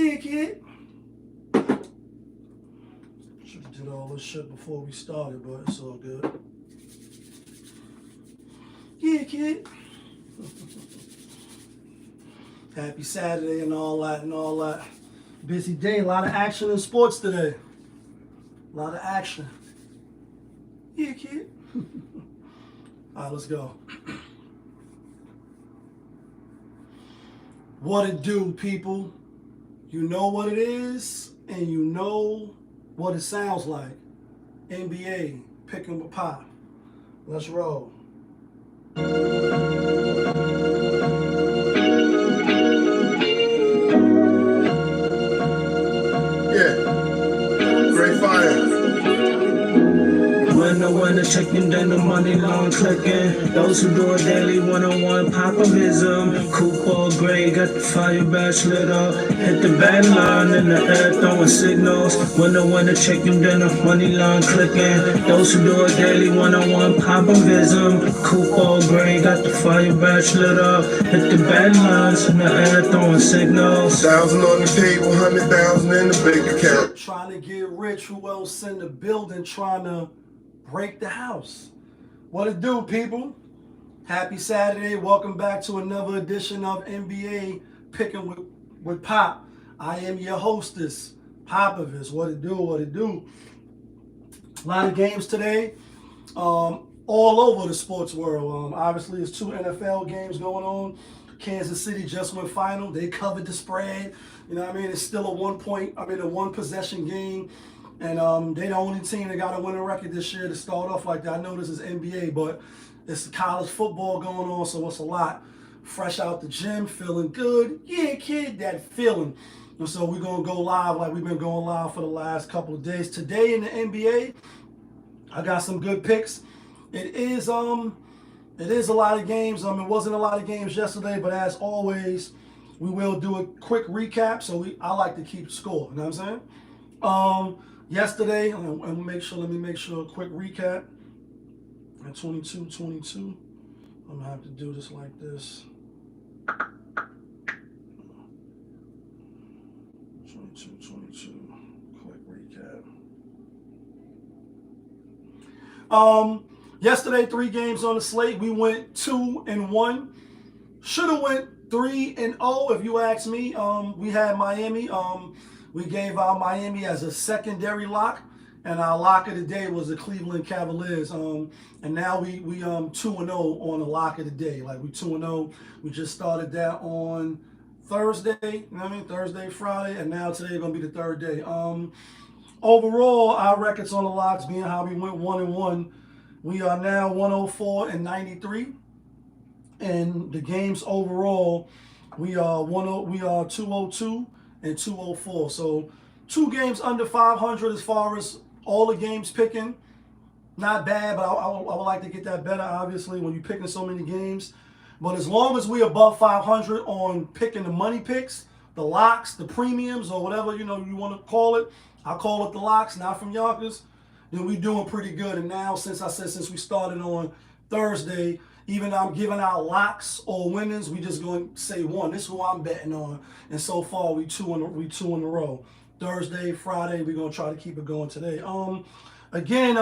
Yeah, kid. Should have did all this shit before we started, but it's all good. Yeah, kid. Happy Saturday and all that. Busy day, a lot of action in sports today. A lot of action. Yeah, kid. All right, let's go. What it do, people? You know what it is, and you know what it sounds like. NBA, picking with Pop. Let's roll. When the chicken, then the money long clicking. Those who do it daily, one-on-one popovism. Coupon gray, got the fire badge lit up. Hit the bad line in the air, throwing signals. When the chicken, then the money long clicking. Those who do it daily, one-on-one popovism. Coupon gray, got the fire badge lit up. Hit the bad lines in the air, throwing signals. 1,000 on the table, 100,000 in the bank account. Trying to get rich, who else in the building trying to break the house? What it do, people? Happy Saturday. Welcome back to another edition of NBA Picking with Pop. I am your hostess, Popovich. What it do, what it do. A lot of games today, all over the sports world. Obviously, there's 2 NFL games going on. Kansas City just went final. They covered the spread. You know what I mean? It's still a one possession game. And they the only team that got a winning record this year to start off like that. I know this is NBA, but it's college football going on, so it's a lot. Fresh out the gym, feeling good. Yeah, kid, that feeling. And so we're going to go live like we've been going live for the last couple of days. Today in the NBA, I got some good picks. It is a lot of games. It wasn't a lot of games yesterday, but as always, we will do a quick recap. So I like to keep score. You know what I'm saying? Yesterday, and let me make sure, a quick recap. At 22-22, I'm gonna have to do this like this. 22-22, quick recap. Yesterday, 3 games on the slate. We went 2-1. Should have went 3-0 if you ask me. We had Miami. We gave out Miami as a secondary lock, and our lock of the day was the Cleveland Cavaliers. And now we 2-0 on the lock of the day. Like we 2-0. We just started that on Thursday. You know what I mean? Thursday, Friday, and now today gonna be the 3rd day. Overall, our records on the locks being how we went 1-1. We are now 104-93, and the games overall we are 202. And 204. So 2 games under 500 as far as all the games picking. Not bad, but I would like to get that better, obviously, when you're picking so many games. But as long as we're above 500 on picking the money picks, the locks, the premiums, or whatever you want to call it, I call it the locks, not from Yonkers, then we're doing pretty good. And now, since we started on Thursday, even though I'm giving out locks or winners, we just going to say one. This is who I'm betting on. And so far, we two in a row. Thursday, Friday, we're going to try to keep it going today. Again,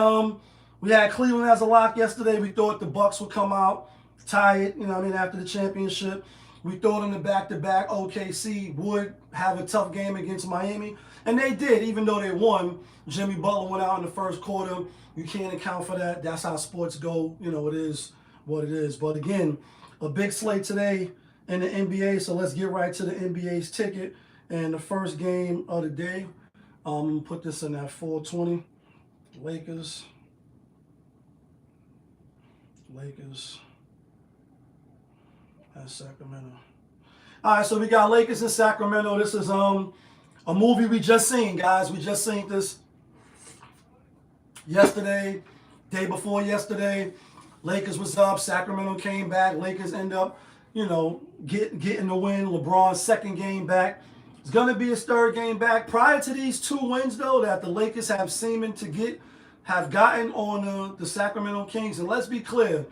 we had Cleveland as a lock yesterday. We thought the Bucks would come out, tie it, after the championship. We thought in the back-to-back OKC would have a tough game against Miami. And they did, even though they won. Jimmy Butler went out in the first quarter. You can't account for that. That's how sports go. It is what it is. But again, a big slate today in the NBA. So let's get right to the NBA's ticket. And the first game of the day, I'm going to put this in at 420. Lakers and Sacramento. All right, so we got Lakers and Sacramento. This is a movie we just seen, guys. We just seen this yesterday, day before yesterday. Lakers was up, Sacramento came back. Lakers end up, getting the win. LeBron's 2nd game back. It's going to be his 3rd game back. Prior to these 2 wins, though, that the Lakers have gotten on the Sacramento Kings. And let's be clear,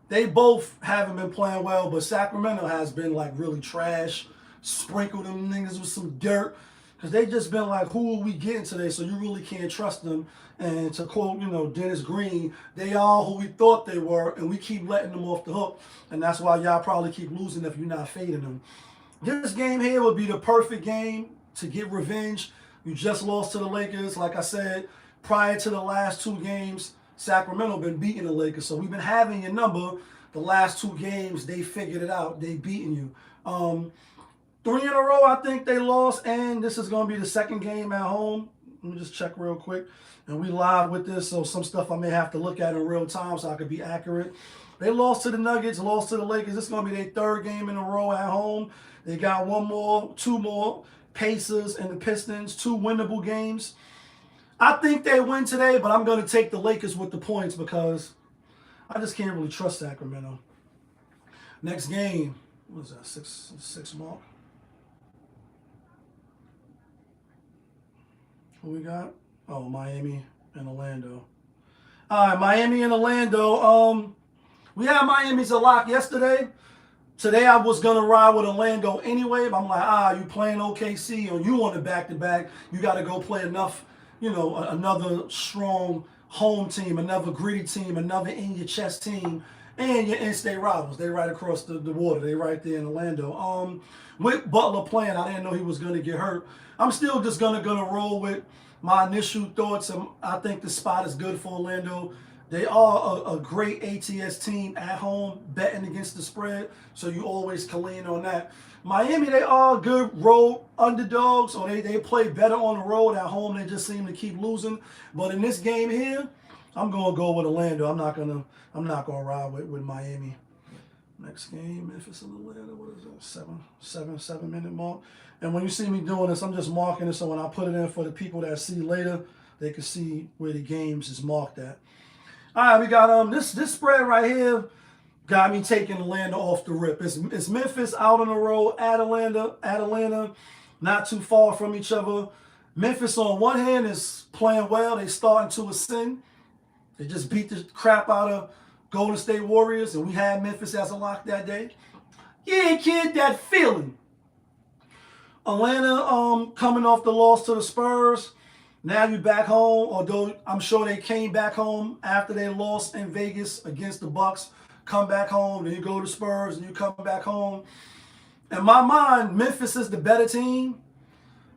they both haven't been playing well, but Sacramento has been, really trash. sprinkle them niggas with some dirt. Because they just been like, who are we getting today? So you really can't trust them. And to quote, Dennis Green, they are who we thought they were, and we keep letting them off the hook. And that's why y'all probably keep losing if you're not fading them. This game here would be the perfect game to get revenge. You just lost to the Lakers. Like I said, prior to the last 2 games, Sacramento been beating the Lakers. So we've been having your number. The last 2 games, they figured it out. They beating you. 3 in a row, I think they lost, and this is going to be the second game at home. Let me just check real quick. And we live with this, so some stuff I may have to look at in real time so I could be accurate. They lost to the Nuggets, lost to the Lakers. This is going to be their 3rd game in a row at home. They got 2 more, Pacers and the Pistons, 2 winnable games. I think they win today, but I'm going to take the Lakers with the points because I just can't really trust Sacramento. Next game, what is that, 6 mark? Who we got? Oh, Miami and Orlando. All right, Miami and Orlando. We had Miami's a lock yesterday. Today I was going to ride with Orlando anyway, but I'm like, you playing OKC or you on the back-to-back. You got to go play enough, another strong home team, another gritty team, another in-your-chest team, and your in-state rivals. They right across the water. They right there in Orlando. With Butler playing, I didn't know he was going to get hurt. I'm still just gonna roll with my initial thoughts. I think the spot is good for Orlando. They are a great ATS team at home, betting against the spread, so you always can lean on that. Miami, they are good road underdogs, or they play better on the road. At home, they just seem to keep losing. But in this game here, I'm gonna go with Orlando. I'm not gonna ride with Miami. Next game, Memphis and Atlanta. What is that? 7 minute mark. And when you see me doing this, I'm just marking it so when I put it in for the people that see later, they can see where the games is marked at. All right, we got this spread right here got me taking Atlanta off the rip. It's Memphis out on the road at Atlanta, not too far from each other. Memphis on one hand is playing well. They starting to ascend. They just beat the crap out of Golden State Warriors, and we had Memphis as a lock that day. Yeah, kid, that feeling. Atlanta coming off the loss to the Spurs. Now you back home, although I'm sure they came back home after they lost in Vegas against the Bucks. Come back home, then you go to Spurs, and you come back home. In my mind, Memphis is the better team,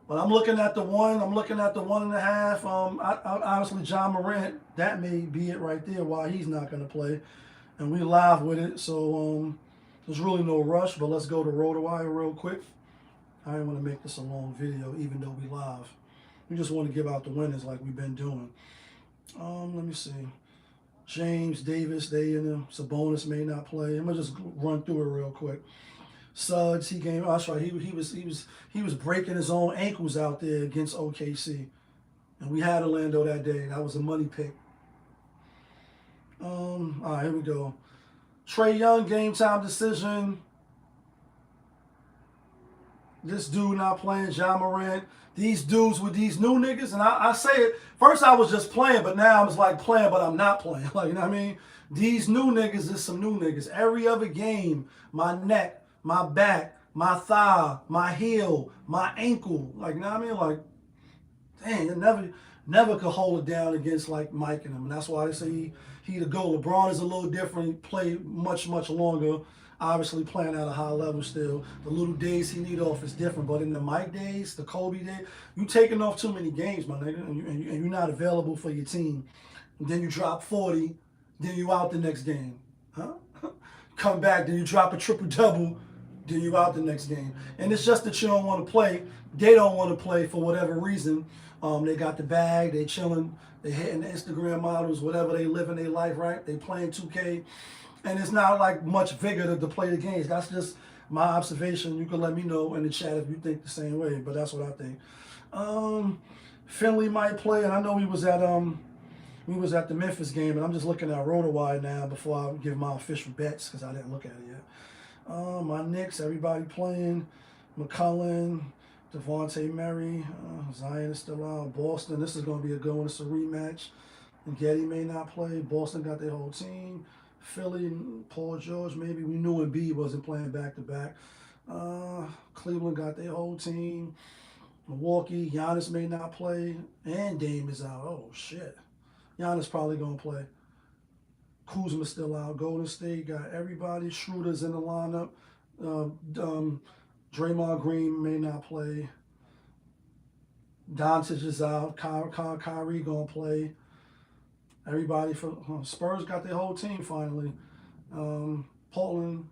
but I'm looking at the 1. I'm looking at the 1.5. Honestly, Ja Morant, that may be it right there. Why he's not going to play, and we live with it. So there's really no rush. But let's go to RotoWire real quick. I didn't want to make this a long video, even though we live. We just want to give out the winners like we've been doing. Let me see. James, Davis, they in them. Sabonis may not play. I'm gonna just run through it real quick. Suggs, he came. Oh, that's right. He was breaking his own ankles out there against OKC, and we had Orlando that day. That was a money pick. All right, here we go. Trae Young, game time decision. This dude not playing, Ja Morant. These dudes with these new niggas, and I say it, first I was just playing, but now I'm just like playing, but I'm not playing. Like, you know what I mean? These new niggas is some new niggas. Every other game, my neck, my back, my thigh, my heel, my ankle. Like, you know what I mean? Like, dang, it never could hold it down against like Mike and him. And that's why they say he the GOAT. LeBron is a little different. He played much longer. Obviously playing at a high level still. The little days he need off is different. But in the Mike days, the Kobe days, you taking off too many games, my nigga, and you're not available for your team. And then you drop 40, then you out the next game. Huh? Come back, then you drop a triple-double, then you out the next game. And it's just that you don't want to play. They don't want to play for whatever reason. They got the bag, they chilling, they hitting the Instagram models, whatever they living their life, right? They playing 2K. And it's not like much vigor to play the games. That's just my observation. You can let me know in the chat if you think the same way, but that's what I think. Finley might play, and I know we was at the Memphis game, and I'm just looking at RotoWire now before I give my official bets because I didn't look at it yet. My Knicks, everybody playing. McCullough, Devontae Murray, Zion is still out. Boston, this is going to be a good one. It's a rematch. And Getty may not play. Boston got their whole team. Philly, Paul George, maybe. We knew Embiid wasn't playing back-to-back. Cleveland got their whole team. Milwaukee, Giannis may not play, and Dame is out. Oh shit, Giannis probably gonna play. Kuzma still out. Golden State got everybody. Schroeder's in the lineup. Draymond Green may not play. Doncic is out. Kyrie gonna play. Everybody for Spurs got their whole team finally. Portland,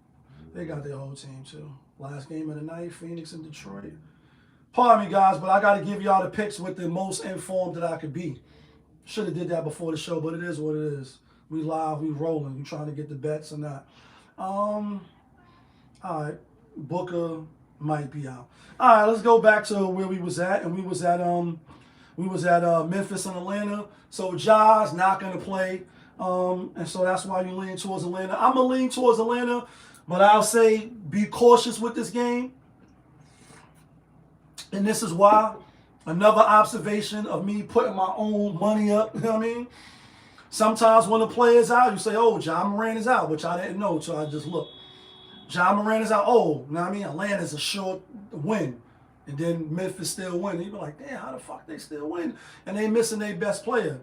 they got their whole team too. Last game of the night, Phoenix and Detroit. Pardon me, guys, but I got to give y'all the picks with the most informed that I could be. Should have did that before the show, but it is what it is. We live, we rolling. We trying to get the bets or not. All right, Booker might be out. All right, let's go back to where we was at, and we was at Memphis and Atlanta. So JaY's not gonna play, and so that's why you lean towards Atlanta. I'm gonna lean towards Atlanta, but I'll say be cautious with this game. And this is why, another observation of me putting my own money up, you know what I mean? Sometimes when the player's out, you say, oh, Ja Morant is out, which I didn't know until I just looked. Ja Morant is out. Oh, you know what I mean? Atlanta's a short win. And then Memphis still win. And you be like, damn, how the fuck they still win? And they missing their best player.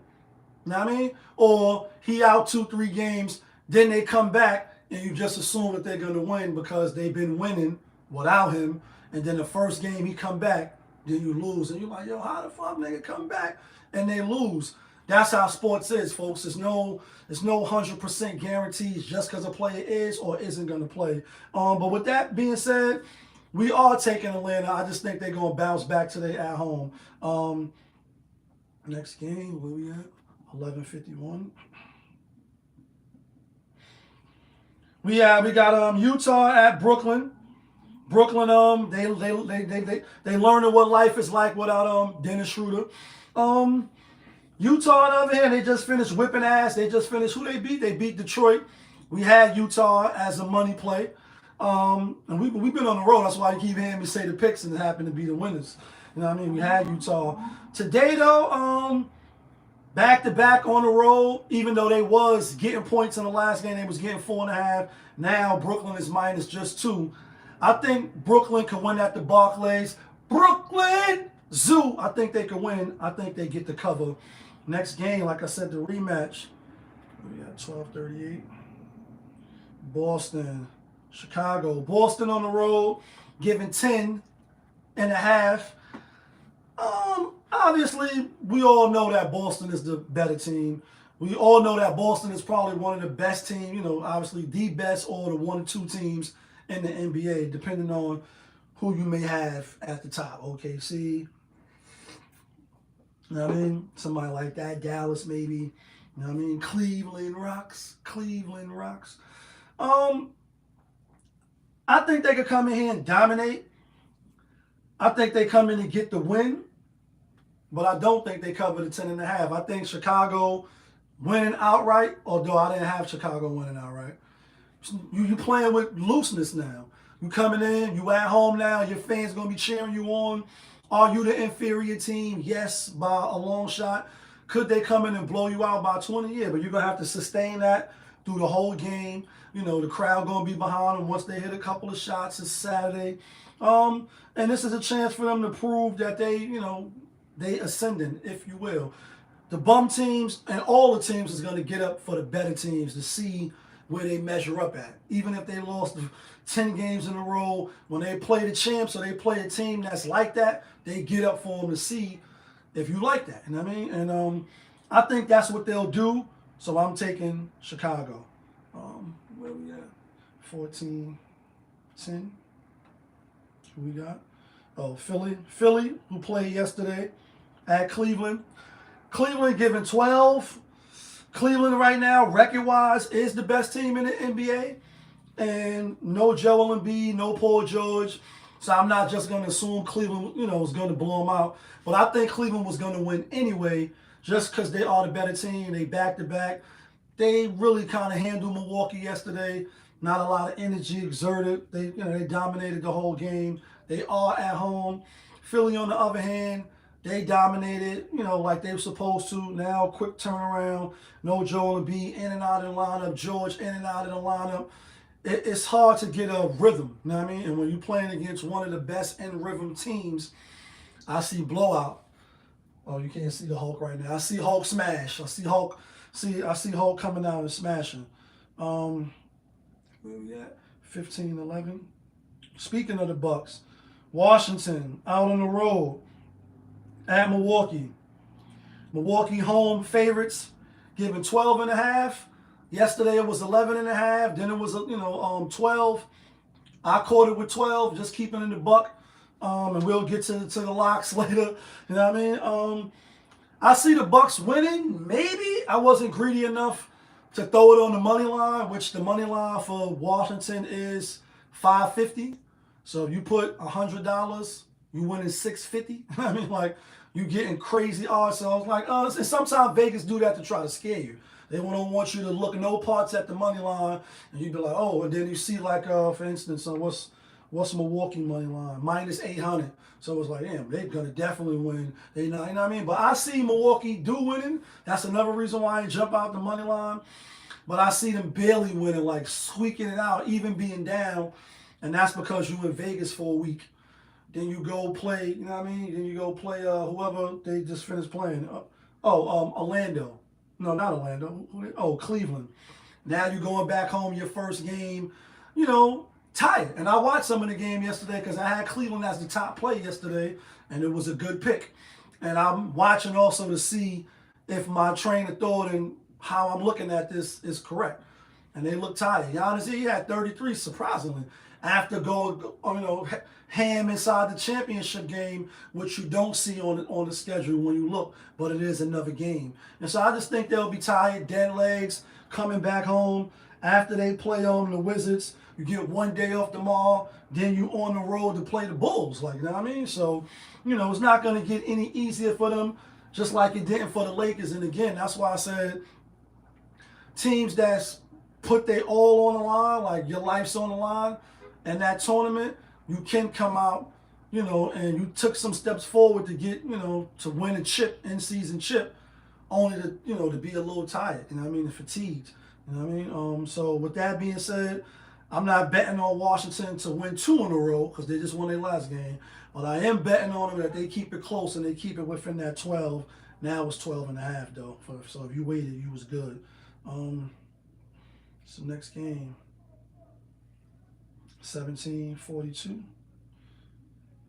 You know what I mean? Or he out 2-3 games, then they come back, and you just assume that they're going to win because they've been winning without him. And then the first game he come back, then you lose. And you're like, yo, how the fuck nigga come back and they lose? That's how sports is, folks. There's no 100% guarantees just because a player is or isn't going to play. But with that being said, we are taking Atlanta. I just think they're going to bounce back today at home. Next game, where we at? 11:51. We got Utah at Brooklyn. Brooklyn, they learning what life is like without Dennis Schroeder. Utah, on the other hand, they just finished whipping ass. They just finished who they beat. They beat Detroit. We had Utah as a money play, and we've been on the road. That's why you keep hearing me say the picks and it happened to be the winners. You know what I mean? We had Utah today though. Back to back on the road, even though they was getting points in the last game, they was getting 4.5. Now Brooklyn is minus just 2. I think Brooklyn can win at the Barclays. Brooklyn Zoo. I think they can win. I think they get the cover. Next game, like I said, the rematch. We got 12:38. Boston, Chicago. Boston on the road, giving 10.5. Obviously, we all know that Boston is the better team. We all know that Boston is probably one of the best teams, you know, obviously the best or the 1 or 2 teams in the NBA, depending on who you may have at the top. OKC, you know what I mean? Somebody like that. Dallas, maybe. You know what I mean? Cleveland rocks. I think they could come in here and dominate. I think they come in and get the win. But I don't think they cover the 10.5. I think Chicago winning outright, although I didn't have Chicago winning outright. You playing with looseness now. You coming in, you at home now, your fans going to be cheering you on. Are you the inferior team? Yes, by a long shot. Could they come in and blow you out by 20? Yeah, but you're going to have to sustain that through the whole game. You know, the crowd going to be behind them once they hit a couple of shots. It's Saturday. And this is a chance for them to prove that they ascending, if you will. The bum teams and all the teams is going to get up for the better teams to see where they measure up at. Even if they lost 10 games in a row, when they play the champs or they play a team that's like that, they get up for them to see if you like that. You know what I mean? And I think that's what they'll do. So I'm taking Chicago. Where we at? 14-10. Who we got? Oh, Philly. Philly, who played yesterday at Cleveland. Cleveland giving 12. Cleveland right now, record-wise, is the best team in the NBA. And no Joel Embiid, no Paul George. So I'm not just going to assume Cleveland, is going to blow them out. But I think Cleveland was going to win anyway, just because they are the better team. They back-to-back. They really kind of handled Milwaukee yesterday. Not a lot of energy exerted. They dominated the whole game. They are at home. Philly, on the other hand, they dominated, like they were supposed to. Now, quick turnaround. No Joel Embiid in and out of the lineup. George in and out of the lineup. it's hard to get a rhythm. You know what I mean? And when you're playing against one of the best in rhythm teams, I see blowout. Oh, you can't see the Hulk right now. I see Hulk smash. I see Hulk. I see Hulk coming out and smashing. Where we at? 15-11. Speaking of the Bucks, Washington out on the road at Milwaukee. Milwaukee home favorites, giving 12.5. Yesterday it was 11.5. Then it was 12. I caught it with 12, just keeping in the buck. And we'll get to the locks later. You know what I mean? I see the Bucks winning. Maybe I wasn't greedy enough to throw it on the money line, which the money line for Washington is $5.50. So if you put $100, you winning $6.50. I mean, like, you getting crazy odds. So I was like, and sometimes Vegas do that to try to scare you. They don't want you to look no parts at the money line, and you be like, oh, and then you see like, for instance, what's Milwaukee money line? -800. So it's like, damn, they're gonna definitely win. You know what I mean? But I see Milwaukee do winning. That's another reason why I jump out the money line. But I see them barely winning, like squeaking it out, even being down. And that's because you in Vegas for a week. Then you go play, you know what I mean? Then you go play whoever they just finished playing. Orlando. No, not Orlando. Cleveland. Now you're going back home, your first game, tired. And I watched some of the game yesterday because I had Cleveland as the top play yesterday, and it was a good pick. And I'm watching also to see if my train of thought and how I'm looking at this is correct. And they look tired. Giannis, he had 33, surprisingly, after going, ham inside the championship game, which you don't see on the schedule when you look, but it is another game. And so I just think they'll be tired, dead legs, coming back home after they play the Wizards. You get one day off tomorrow, then you on the road to play the Bulls. Like, you know what I mean? So, it's not going to get any easier for them, just like it didn't for the Lakers. And again, that's why I said teams that's put their all on the line, like your life's on the line, and that tournament, you can come out, and you took some steps forward to get, to win a chip, in-season chip, only to, to be a little tired, fatigued. You know what I mean? So with that being said, I'm not betting on Washington to win 2 in a row because they just won their last game. But I am betting on them that they keep it close and they keep it within that 12. Now it's 12.5 though. So if you waited, you was good. So next game, 17:42.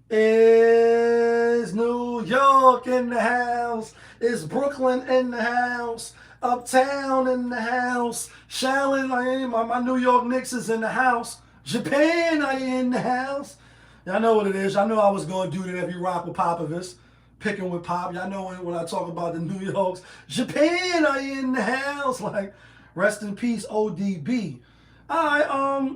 Is New York in the house? Is Brooklyn in the house? Uptown in the house? Charlotte, my New York Knicks is in the house. Japan, are you in the house? Y'all know what it is. Y'all know I was going to do that if you rock with Popovich. Picking with Pop. Y'all know when I talk about the New Yorks. Japan, are you in the house? Like, rest in peace, ODB. All right,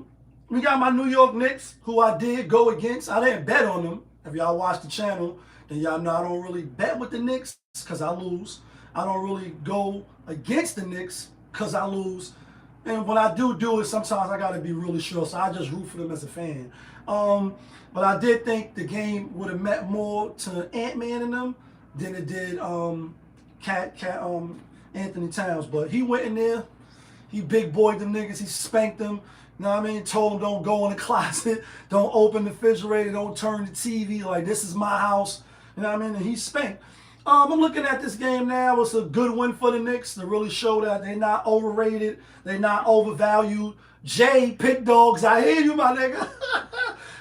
we got my New York Knicks, who I did go against. I didn't bet on them. If y'all watch the channel, then y'all know I don't really bet with the Knicks because I lose. I don't really go against the Knicks because I lose. And when I do it, sometimes I got to be really sure. So I just root for them as a fan. But I did think the game would have meant more to Ant-Man and them than it did Anthony Towns. But he went in there. He big boyed them niggas. He spanked them. You know what I mean? Told them don't go in the closet. Don't open the refrigerator. Don't turn the TV. Like, this is my house. You know what I mean? And he spanked. I'm looking at this game now. It's a good win for the Knicks to really show that they're not overrated. They're not overvalued. JaY, pick dogs. I hear you, my nigga.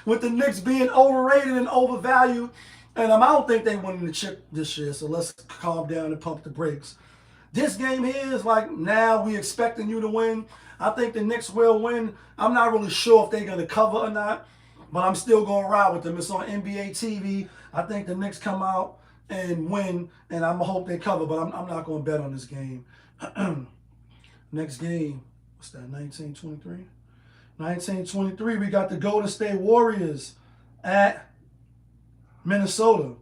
With the Knicks being overrated and overvalued. And I don't think they winning the chip this year. So let's calm down and pump the brakes. This game here is like, now we expecting you to win. I think the Knicks will win. I'm not really sure if they're going to cover or not, but I'm still going to ride with them. It's on NBA TV. I think the Knicks come out and win, and I'm going to hope they cover, but I'm not going to bet on this game. Next game, what's that, 1923? 1923, we got the Golden State Warriors at Minnesota.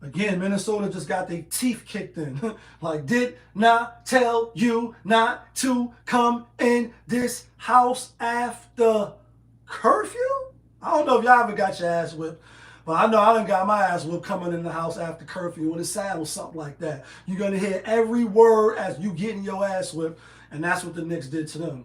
Again, Minnesota just got their teeth kicked in. Like, did not tell you not to come in this house after curfew? I don't know if y'all ever got your ass whipped, but I know I done got my ass whipped coming in the house after curfew when it sounds something like that. You're going to hear every word as you getting your ass whipped, and that's what the Knicks did to them.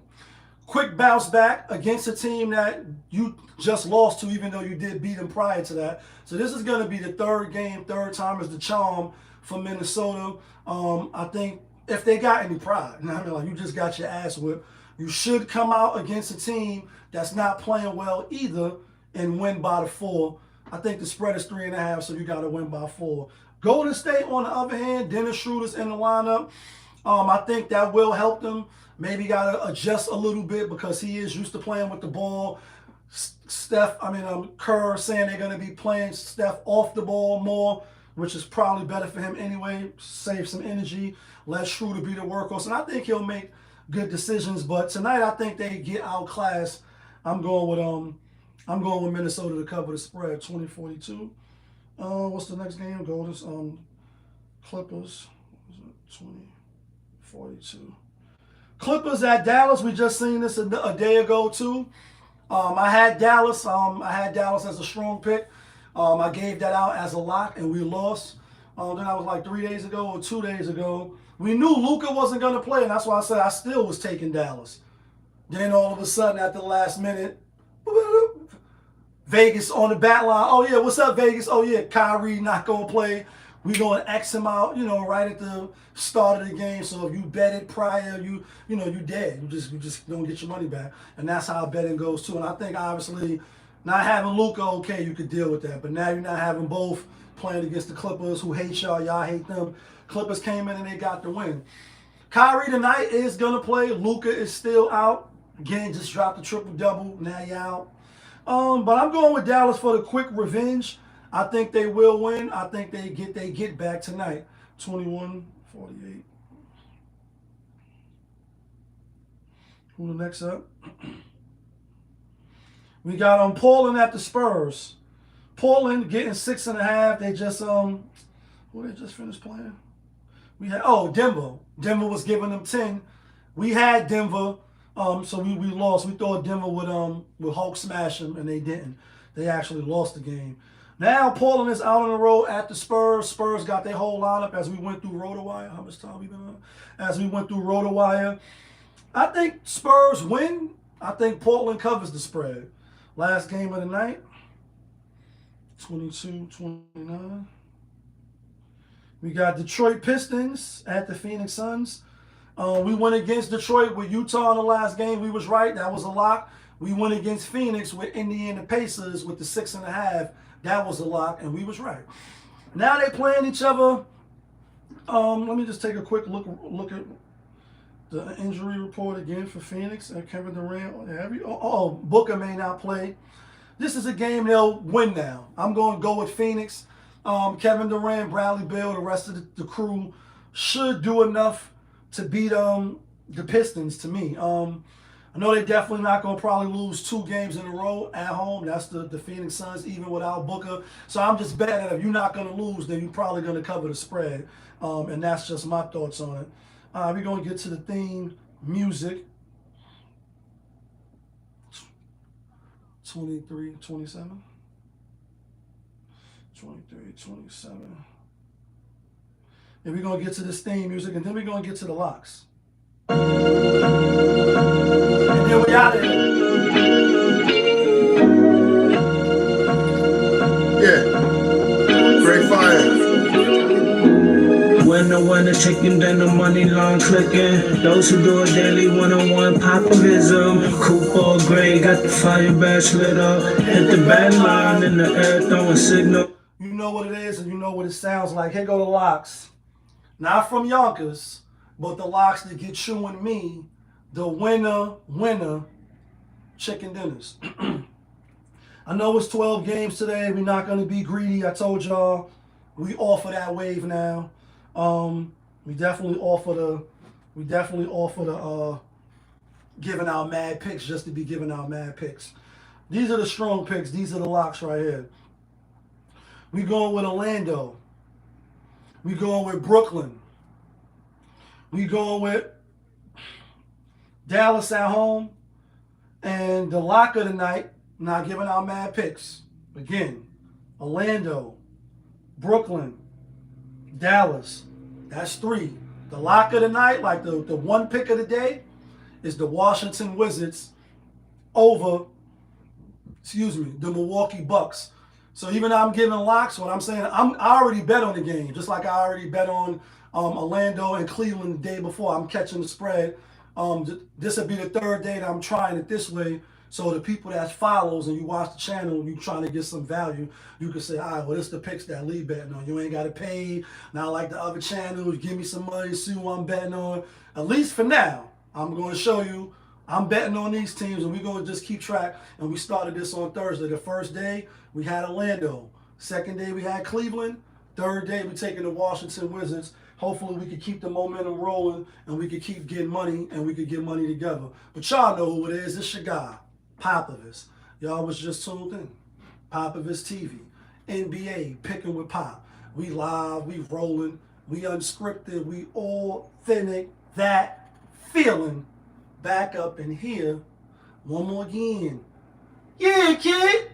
quick bounce back against a team that you just lost to, even though you did beat them prior to that. So this is going to be the third game, third time is the charm for Minnesota. I think if they got any pride, you know what I mean, like you just got your ass whipped, you should come out against a team that's not playing well either and win by the 4. I think the spread is 3.5, so you got to win by 4. Golden State, on the other hand, Dennis Schroeder's in the lineup. I think that will help them. Maybe got to adjust a little bit because he is used to playing with the ball. Kerr saying they're going to be playing Steph off the ball more, which is probably better for him anyway. Save some energy, let Schroeder be the workhorse, and I think he'll make good decisions. But tonight, I think they get outclassed. I'm going with Minnesota to cover the spread, 20-42. What's the next game? Clippers. 20-42. Clippers at Dallas. We just seen this a day ago too. I had Dallas. I had Dallas as a strong pick. I gave that out as a lock, and we lost. Then I was like 3 days ago or 2 days ago. We knew Luka wasn't going to play, and that's why I said I still was taking Dallas. Then all of a sudden, at the last minute, Vegas on the bat line. Oh yeah, what's up, Vegas? Oh yeah, Kyrie not going to play. We going to X him out, right at the start of the game. So if you bet it prior, you dead. You just don't get your money back. And that's how betting goes too. And I think obviously not having Luka, okay, you could deal with that. But now you're not having both playing against the Clippers, who hate y'all hate them. Clippers came in and they got the win. Kyrie tonight is gonna play. Luka is still out. Again, just dropped the triple-double. Now you're out. But I'm going with Dallas for the quick revenge. I think they will win. I think they get back tonight. 21-48. Who the next up? We got Portland at the Spurs. Portland getting 6.5. They just who they just finished playing? We had Denver. Denver was giving them 10. We had Denver. So we lost. We thought Denver would Hulk smash them, and they didn't. They actually lost the game. Now Portland is out on the road at the Spurs. Spurs got their whole lineup as we went through RotoWire. How much time we been on? As we went through RotoWire. I think Spurs win. I think Portland covers the spread. Last game of the night, 22-29. We got Detroit Pistons at the Phoenix Suns. We went against Detroit with Utah in the last game. We was right. That was a lock. We went against Phoenix with Indiana Pacers with the 6.5. That was a lock, and we was right. Now they playing each other. Let me just take a quick look at the injury report again for Phoenix and Kevin Durant. Booker may not play. This is a game they'll win now. I'm going to go with Phoenix. Kevin Durant, Bradley Beal, the rest of the crew should do enough to beat the Pistons to me. I know they're definitely not going to probably lose 2 games in a row at home. That's the Phoenix Suns, even without Booker. So I'm just betting that if you're not going to lose, then you're probably going to cover the spread. And that's just my thoughts on it. We're going to get to the theme music. 23-27. 23-27. And we're going to get to this theme music, and then we're going to get to the locks. And then we out of here. Yeah. Great fire. Winner, chicken dinner, money long clicking. Those who do it daily, one-on-one popovism. Coupon gray, got the fire badge lit up. Hit the bad line in the air, throwing signal. You know what it is, and you know what it sounds like. Here go the locks. Not from Yonkers, but the locks that get you and me the winner chicken dinners. I know it's 12 games today. We're not going to be greedy. I told y'all we offer that wave now. We definitely offer the giving out mad picks just to be giving out mad picks. These are the strong picks. These are the locks right here. We going with Orlando. We going with Brooklyn. We going with Dallas at home. And the lock of the night, not giving out mad picks. Again, Orlando, Brooklyn, Dallas. That's 3. The lock of the night, like the one pick of the day, is the Washington Wizards over, the Milwaukee Bucks. So even though I'm giving locks, what I'm saying, I already bet on the game, just like I already bet on Orlando and Cleveland the day before. I'm catching the spread. This will be the third day that I'm trying it this way. So the people that follows and you watch the channel, you trying to get some value, you can say, all right, well, this the picks that Lee betting on. You ain't got to pay. Not like the other channels, give me some money, see who I'm betting on. At least for now, I'm going to show you I'm betting on these teams, and we're going to just keep track. And we started this on Thursday. The first day, we had Orlando. Second day, we had Cleveland. Third day, we're taking the Washington Wizards. Hopefully, we can keep the momentum rolling, and we can keep getting money, and we can get money together. But y'all know who it is. It's your guy, Popovich. Y'all was just tuned in. Popovich TV. NBA, picking with Pop. We live, we rolling, we unscripted, we authentic. That feeling back up in here. One more again. Yeah, kid.